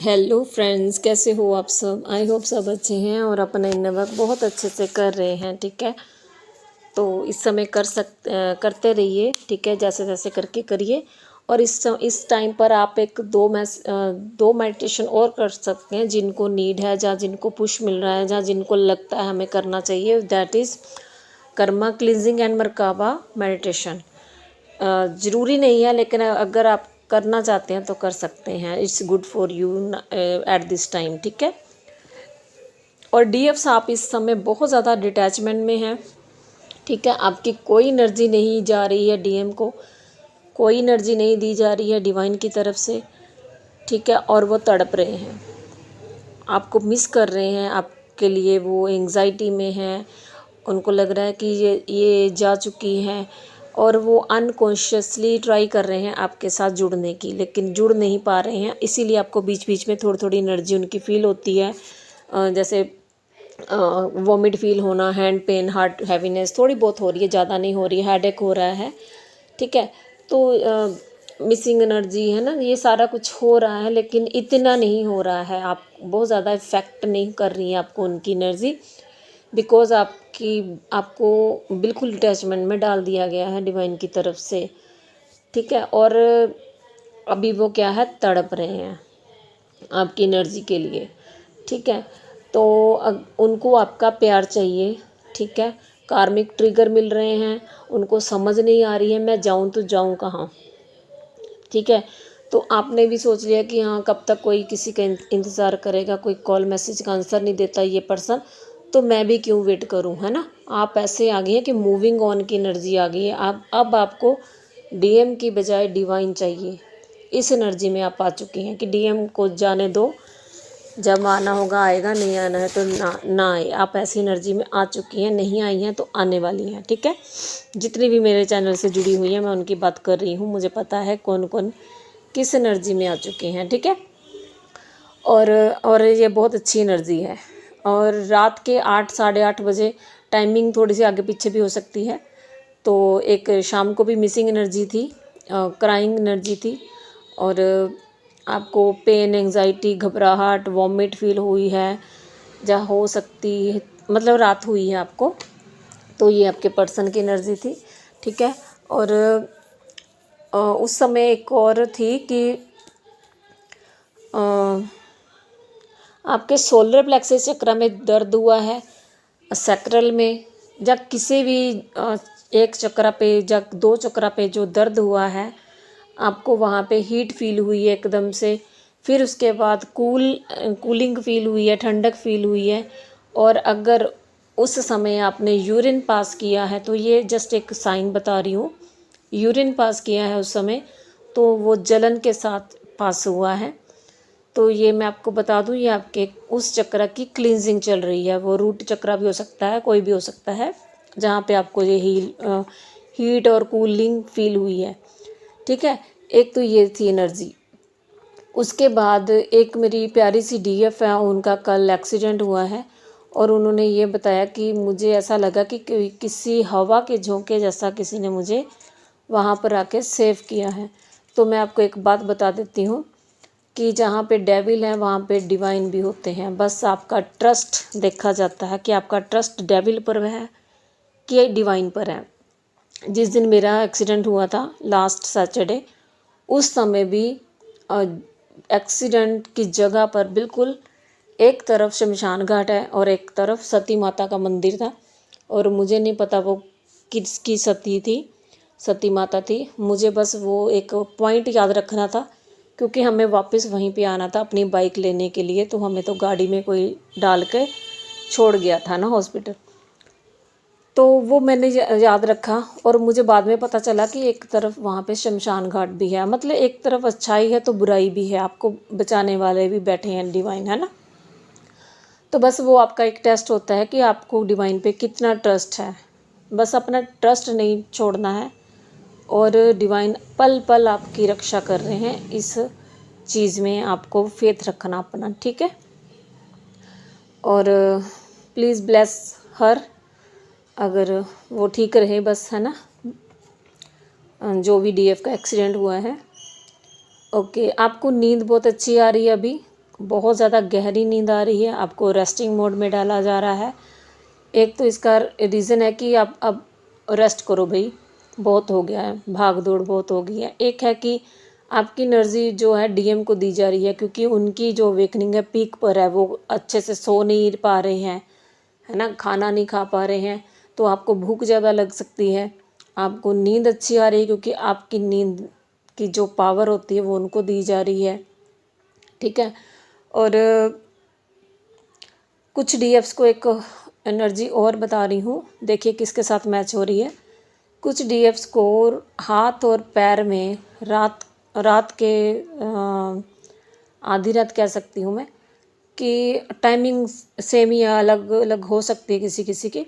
Hello friends, कैसे हो आप सब। आई होप सब अच्छे हैं और अपना इन वर्क बहुत अच्छे से कर रहे हैं। ठीक है, तो इस समय करते रहिए। ठीक है, जैसे जैसे करके करिए। और इस टाइम पर आप एक दो मेडिटेशन और कर सकते हैं जिनको नीड है, जहाँ जिनको पुश मिल रहा है, जहाँ जिनको लगता है हमें करना चाहिए। That is karma cleansing and merkaba meditation. ज़रूरी नहीं है, लेकिन अगर आप करना चाहते हैं तो कर सकते हैं। It's good for you at this time. ठीक है, और डीएफ्स आप इस समय बहुत ज़्यादा डिटैचमेंट में हैं। ठीक है, आपकी कोई एनर्जी नहीं जा रही है, डीएम को कोई एनर्जी नहीं दी जा रही है डिवाइन की तरफ से। ठीक है, और वो तड़प रहे हैं, आपको मिस कर रहे हैं, आपके लिए वो एंग्जाइटी में हैं। उनको लग रहा है कि ये जा चुकी हैं और वो अनकॉन्शियसली ट्राई कर रहे हैं आपके साथ जुड़ने की, लेकिन जुड़ नहीं पा रहे हैं। इसीलिए आपको बीच बीच में थोड़ी थोड़ी एनर्जी उनकी फील होती है, जैसे वॉमिट फील होना, हैंड पेन, हार्ट हैवीनेस थोड़ी बहुत हो रही है, ज़्यादा नहीं हो रही है, हेडेक हो रहा है। ठीक है, तो मिसिंग एनर्जी है ना, ये सारा कुछ हो रहा है, लेकिन इतना नहीं हो रहा है। आप बहुत ज़्यादा इफ़ेक्ट नहीं कर रही है आपको उनकी एनर्जी, बिकॉज आपको बिल्कुल डिटैचमेंट में डाल दिया गया है डिवाइन की तरफ से। ठीक है, और अभी वो क्या है, तड़प रहे हैं आपकी एनर्जी के लिए। ठीक है, तो उनको आपका प्यार चाहिए। ठीक है, कार्मिक ट्रिगर मिल रहे हैं, उनको समझ नहीं आ रही है मैं जाऊं तो जाऊं कहाँ। ठीक है, तो आपने भी सोच लिया कि हाँ, कब तक कोई किसी का इंतज़ार करेगा, कोई कॉल मैसेज का आंसर नहीं देता ये पर्सन, तो मैं भी क्यों वेट करूं, है ना। आप ऐसे आ गए हैं कि मूविंग ऑन की एनर्जी आ गई है। आप अब आपको डीएम की बजाय डिवाइन चाहिए। इस एनर्जी में आप आ चुकी हैं कि डीएम को जाने दो, जब आना होगा आएगा, नहीं आना है तो ना आए। आप ऐसी एनर्जी में आ चुकी हैं, नहीं आई हैं तो आने वाली हैं। ठीक है, जितनी भी मेरे चैनल से जुड़ी हुई हैं मैं उनकी बात कर रही हूँ, मुझे पता है कौन कौन किस एनर्जी में आ चुके हैं। ठीक है, और ये बहुत अच्छी एनर्जी है। और रात के 8 साढ़े 8 बजे, टाइमिंग थोड़ी सी आगे पीछे भी हो सकती है। तो एक शाम को भी मिसिंग एनर्जी थी, क्राइंग एनर्जी थी, और आपको पेन, एंजाइटी, घबराहट, वॉमिट फील हुई है, जहाँ हो सकती है, मतलब रात हुई है आपको। तो ये आपके पर्सन की एनर्जी थी। ठीक है, और उस समय एक और थी कि आपके सोलर प्लेक्सस चक्र में दर्द हुआ है, सैक्रल में, या किसी भी एक चक्र पे या 2 चक्र पे जो दर्द हुआ है, आपको वहाँ पे हीट फील हुई है एकदम से। फिर उसके बाद कूलिंग फील हुई है, ठंडक फील हुई है। और अगर उस समय आपने यूरिन पास किया है, तो ये जस्ट एक साइन बता रही हूँ, यूरिन पास किया है उस समय, तो वो जलन के साथ पास हुआ है। तो ये मैं आपको बता दूं, ये आपके उस चक्र की क्लींजिंग चल रही है। वो रूट चक्र भी हो सकता है, कोई भी हो सकता है, जहाँ पे आपको ये हीट और कूलिंग फील हुई है। ठीक है, एक तो ये थी एनर्जी। उसके बाद एक मेरी प्यारी सी डीएफ है, उनका कल एक्सीडेंट हुआ है, और उन्होंने ये बताया कि मुझे ऐसा लगा कि किसी हवा के झोंके जैसा किसी ने मुझे वहाँ पर आके सेव किया है। तो मैं आपको एक बात बता देती हूँ कि जहाँ पे डेविल है वहाँ पे डिवाइन भी होते हैं। बस आपका ट्रस्ट देखा जाता है कि आपका ट्रस्ट डेविल पर है कि डिवाइन पर है। जिस दिन मेरा एक्सीडेंट हुआ था लास्ट सैटरडे, उस समय भी एक्सीडेंट की जगह पर बिल्कुल एक तरफ शमशान घाट है और एक तरफ सती माता का मंदिर था। और मुझे नहीं पता वो किसकी सती माता थी। मुझे बस वो एक पॉइंट याद रखना था, क्योंकि हमें वापस वहीं पे आना था अपनी बाइक लेने के लिए। तो हमें तो गाड़ी में कोई डाल के छोड़ गया था ना हॉस्पिटल, तो वो मैंने याद रखा। और मुझे बाद में पता चला कि एक तरफ वहाँ पे शमशान घाट भी है, मतलब एक तरफ अच्छाई है तो बुराई भी है, आपको बचाने वाले भी बैठे हैं डिवाइन, है ना। तो बस वो आपका एक टेस्ट होता है कि आपको डिवाइन पे कितना ट्रस्ट है। बस अपना ट्रस्ट नहीं छोड़ना है, और डिवाइन पल पल आपकी रक्षा कर रहे हैं, इस चीज़ में आपको फेथ रखना अपना। ठीक है, और प्लीज़ ब्लेस हर, अगर वो ठीक रहे बस, है ना, जो भी डीएफ का एक्सीडेंट हुआ है। ओके, आपको नींद बहुत अच्छी आ रही है अभी, बहुत ज़्यादा गहरी नींद आ रही है, आपको रेस्टिंग मोड में डाला जा रहा है। एक तो इसका रीज़न है कि आप अब रेस्ट करो भाई, बहुत हो गया है, भाग दौड़ बहुत हो गई है। एक है कि आपकी एनर्जी जो है डीएम को दी जा रही है, क्योंकि उनकी जो अवेकनिंग है पीक पर है, वो अच्छे से सो नहीं पा रहे हैं, है ना, खाना नहीं खा पा रहे हैं, तो आपको भूख ज़्यादा लग सकती है। आपको नींद अच्छी आ रही है क्योंकि आपकी नींद की जो पावर होती है वो उनको दी जा रही है, ठीक है। और कुछ डीएफ्स को एक एनर्जी और बता रही हूँ, देखिए किसके साथ मैच हो रही है। कुछ डीएफ्स को हाथ और पैर में रात के आधी रात कह सकती हूँ मैं, कि टाइमिंग सेम या अलग अलग हो सकती है किसी किसी की,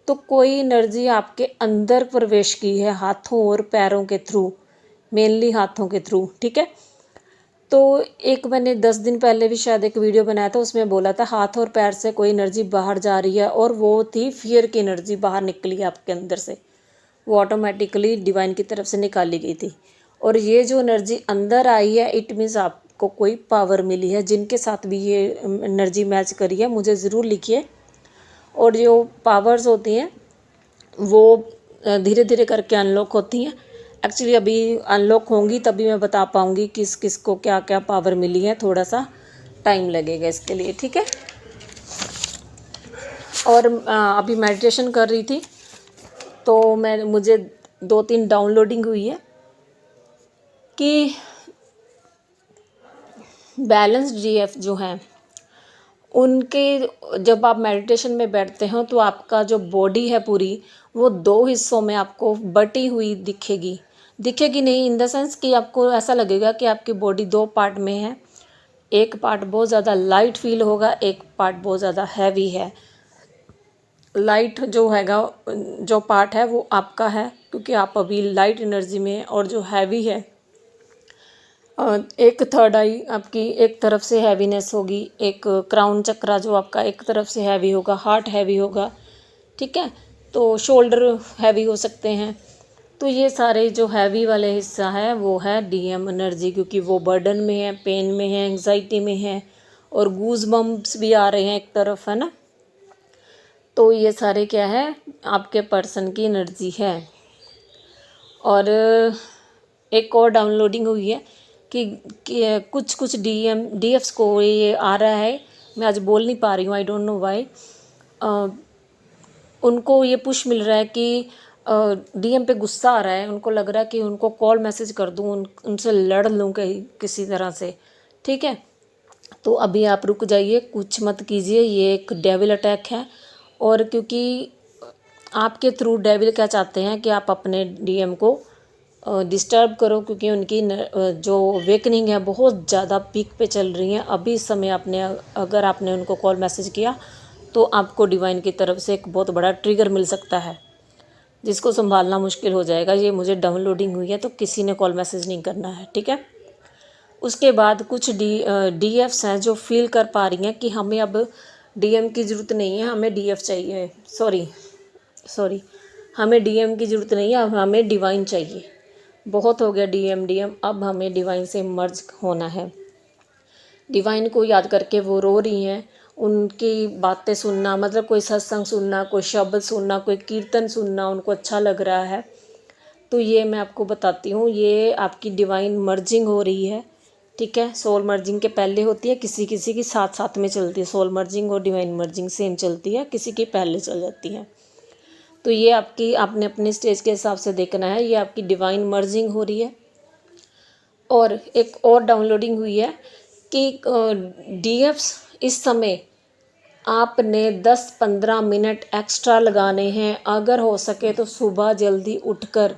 तो कोई एनर्जी आपके अंदर प्रवेश की है हाथों और पैरों के थ्रू, मेनली हाथों के थ्रू, ठीक है। तो एक मैंने 10 दिन पहले भी शायद एक वीडियो बनाया था, उसमें बोला था हाथ और पैर से कोई एनर्जी बाहर जा रही है, और वो थी फियर की एनर्जी बाहर निकली है आपके अंदर से, वो ऑटोमेटिकली डिवाइन की तरफ से निकाली गई थी। और ये जो एनर्जी अंदर आई है, इट मीन्स आपको कोई पावर मिली है। जिनके साथ भी ये एनर्जी मैच करी है मुझे ज़रूर लिखिए। और जो पावर्स होती हैं वो धीरे धीरे करके अनलॉक होती हैं। एक्चुअली अभी अनलॉक होंगी तभी मैं बता पाऊँगी किस किस को क्या क्या पावर मिली है, थोड़ा सा टाइम लगेगा इसके लिए, ठीक है। और अभी मेडिटेशन कर रही थी तो मुझे 2-3 डाउनलोडिंग हुई है कि बैलेंस डीएफ जो हैं उनके, जब आप मेडिटेशन में बैठते हो तो आपका जो बॉडी है पूरी, वो 2 हिस्सों में आपको बटी हुई दिखेगी नहीं, इन द सेंस कि आपको ऐसा लगेगा कि आपकी बॉडी 2 पार्ट में है। एक पार्ट बहुत ज़्यादा लाइट फील होगा, एक पार्ट बहुत ज़्यादा हैवी है। लाइट जो हैगा, जो पार्ट है वो आपका है, क्योंकि आप अभी लाइट एनर्जी में, और जो हैवी है, एक थर्ड आई आपकी एक तरफ से हैवीनेस होगी, एक क्राउन चक्रा जो आपका एक तरफ से हैवी होगा, हार्ट हैवी होगा, ठीक है। तो शोल्डर हैवी हो सकते हैं। तो ये सारे जो हैवी वाले हिस्सा है वो है डीएम एनर्जी, क्योंकि वो बर्डन में है, पेन में है, एंग्जाइटी में है, और गूज बम्प्स भी आ रहे हैं एक तरफ, है ना। तो ये सारे क्या है, आपके पर्सन की एनर्जी है। और एक और डाउनलोडिंग हुई है कि कुछ डीएफ्स को ये आ रहा है, मैं आज बोल नहीं पा रही हूँ, आई डोंट नो व्हाई। उनको ये पुश मिल रहा है कि डीएम पे गुस्सा आ रहा है, उनको लग रहा है कि उनको कॉल मैसेज कर दूँ, उनसे लड़ लूँ कहीं किसी तरह से, ठीक है। तो अभी आप रुक जाइए, कुछ मत कीजिए, ये एक डेविल अटैक है। और क्योंकि आपके थ्रू डेविल क्या चाहते हैं कि आप अपने डीएम को डिस्टर्ब करो, क्योंकि उनकी जो वेकनिंग है बहुत ज़्यादा पीक पे चल रही है। अभी इस समय अगर आपने उनको कॉल मैसेज किया तो आपको डिवाइन की तरफ से एक बहुत बड़ा ट्रिगर मिल सकता है, जिसको संभालना मुश्किल हो जाएगा। ये मुझे डाउनलोडिंग हुई है, तो किसी ने कॉल मैसेज नहीं करना है, ठीक है। उसके बाद कुछ डीएफ्स हैं जो फील कर पा रही हैं कि हमें अब डीएम की ज़रूरत नहीं है, हमें डीएफ चाहिए, सॉरी हमें डीएम की ज़रूरत नहीं है, अब हमें डिवाइन चाहिए। बहुत हो गया डीएम, अब हमें डिवाइन से मर्ज होना है। डिवाइन को याद करके वो रो रही हैं, उनकी बातें सुनना, मतलब कोई सत्संग सुनना, कोई शब्द सुनना, कोई कीर्तन सुनना उनको अच्छा लग रहा है। तो ये मैं आपको बताती हूँ, ये आपकी डिवाइन मर्जिंग हो रही है, ठीक है। सोल मर्जिंग के पहले होती है, किसी किसी की साथ साथ में चलती है, सोल मर्जिंग और डिवाइन मर्जिंग सेम चलती है, किसी की पहले चल जाती है। तो ये आपने अपने स्टेज के हिसाब से देखना है, ये आपकी डिवाइन मर्जिंग हो रही है। और एक और डाउनलोडिंग हुई है कि डीएफ्स इस समय आपने 10-15 मिनट एक्स्ट्रा लगाने हैं। अगर हो सके तो सुबह जल्दी उठकर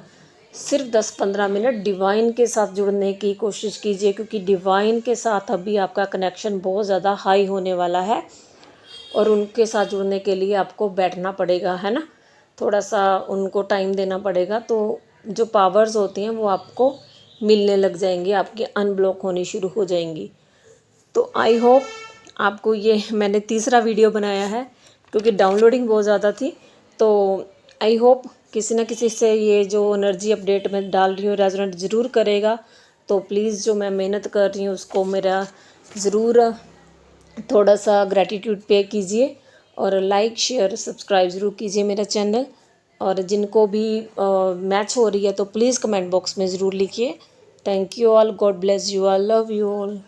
सिर्फ 10-15 मिनट डिवाइन के साथ जुड़ने की कोशिश कीजिए, क्योंकि डिवाइन के साथ अभी आपका कनेक्शन बहुत ज़्यादा हाई होने वाला है, और उनके साथ जुड़ने के लिए आपको बैठना पड़ेगा, है ना, थोड़ा सा उनको टाइम देना पड़ेगा। तो जो पावर्स होती हैं वो आपको मिलने लग जाएंगी, आपकी अनब्लॉक होनी शुरू हो जाएंगी। तो आई होप आपको ये, मैंने तीसरा वीडियो बनाया है क्योंकि डाउनलोडिंग बहुत ज़्यादा थी, तो आई होप किसी न किसी से ये जो एनर्जी अपडेट मैं डाल रही हूँ रेजोनेट ज़रूर करेगा। तो प्लीज़ जो मैं मेहनत कर रही हूँ उसको मेरा ज़रूर थोड़ा सा ग्रैटिट्यूड पे कीजिए और लाइक शेयर सब्सक्राइब ज़रूर कीजिए मेरा चैनल। और जिनको भी मैच हो रही है तो प्लीज़ कमेंट बॉक्स में ज़रूर लिखिए। Thank you all, God bless you all, love you all.